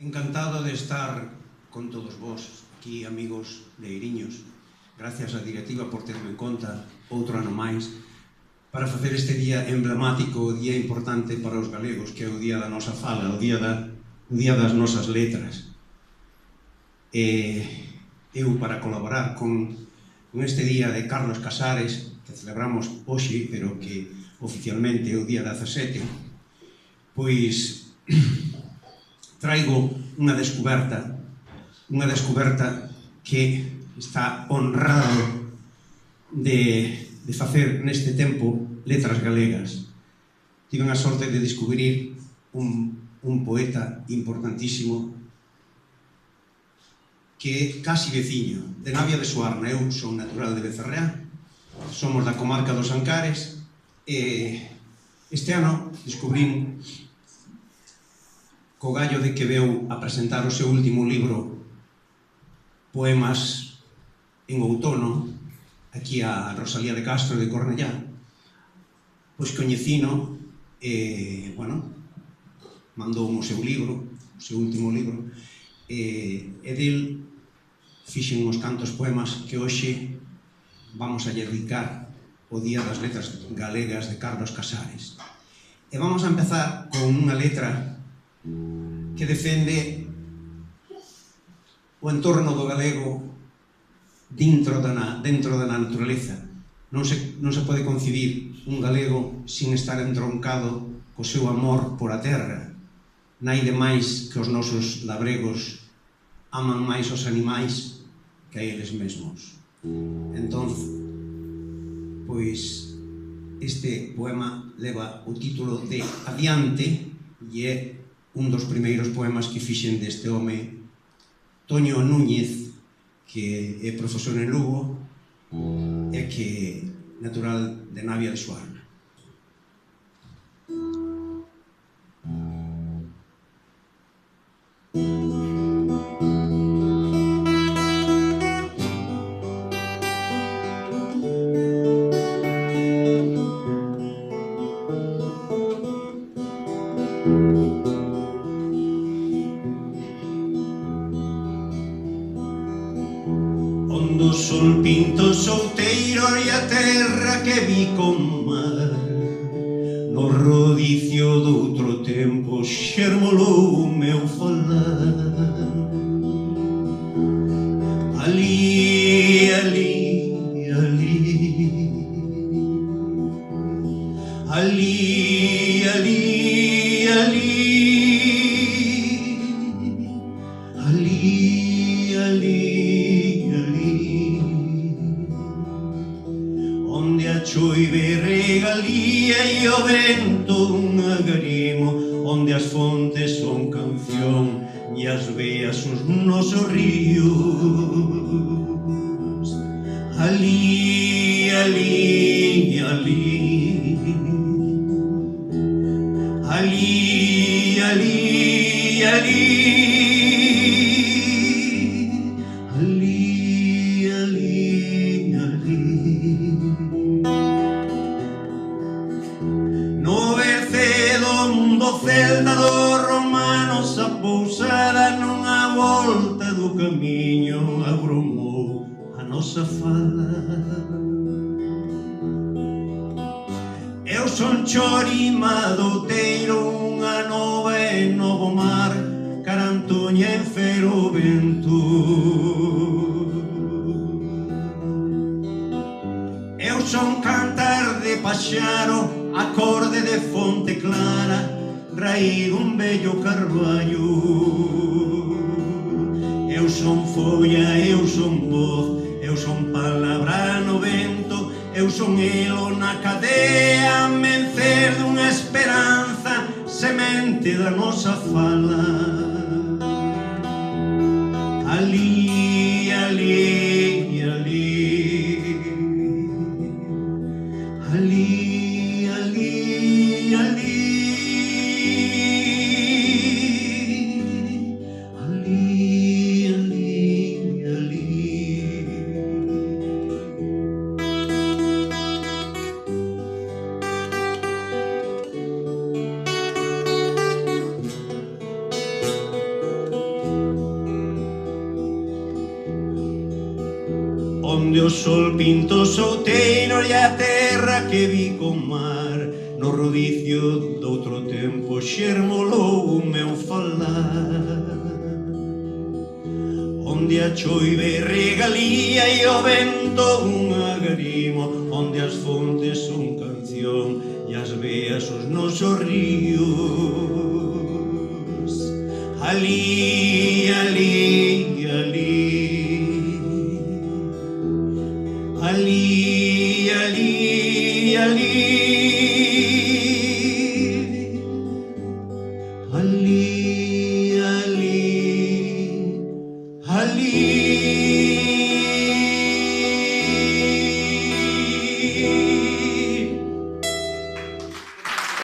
Encantado de estar con todos vos, aquí, amigos de Eiriños. Gracias á directiva por terme en conta outro ano máis para facer este día emblemático, o día importante para os galegos, que é o día da nosa fala, o día das nosas letras. Eu, para colaborar con este día de Carlos Casares, que celebramos hoxe, pero que oficialmente é o día 17, pois traigo unha descoberta que está honrado de facer neste tempo letras galegas. Tiven a sorte de descubrir un poeta importantísimo que é casi veciño, de Navia de Suarna. Eu son natural de Becerreá, somos da comarca dos Ancares, e este ano descubrín, co gallo de que veu a presentar o seu último libro, Poemas en outono, aquí a Rosalía de Castro de Cornellá, pois coñecino e, bueno, mandou o seu libro, o seu último libro, e del fixen uns cantos poemas que hoxe vamos a dedicar o Día das Letras Galegas de Carlos Casares. E vamos a empezar con unha letra que defende o entorno do galego dentro da naturaleza. Non se pode concebir un galego sin estar entroncado co seu amor por a terra. Naide máis que os nosos labregos aman máis os animais que a eles mesmos. Entón, pois, este poema leva o título de Adiante e é un dos primeiros poemas que fixen deste home Toño Núñez, que é profesor en Lugo e que é natural de Navia de Suarna. Ondo sol pinto solteiro e a terra que vi con mar, no rodicio doutro tempo xermolou o meu falar. Ali, ali, ali, ali, ali, ali, ali, ali, onde a choive regalía e o vento un agarimo, onde as fontes son canción e as veas os nosos ríos. Ali, ali, ali, ali, ali, ali, Celda dos romanos a pousada nunha volta do camiño abrumou a nosa fala. Eu son chorima douteiro, unha nova e novo mar, carantoña en fero vento. Eu son cantar de paxaro, acorde de fonte clara, raíz dun bello carballo. Eu son folla, eu son voz, eu son palabra no vento, eu son elo na cadea, mencer dunha esperanza, semente da nosa fala. Ali, ali, ali, ali, ali, ali, onde o sol pinto souteiros e a terra que vi con mar, no rodicio doutro tempo xermolou o meu falar. Onde a choive regalía e o vento un agarimo, onde as fontes son canción e as veas os nosos ríos. Ali, ali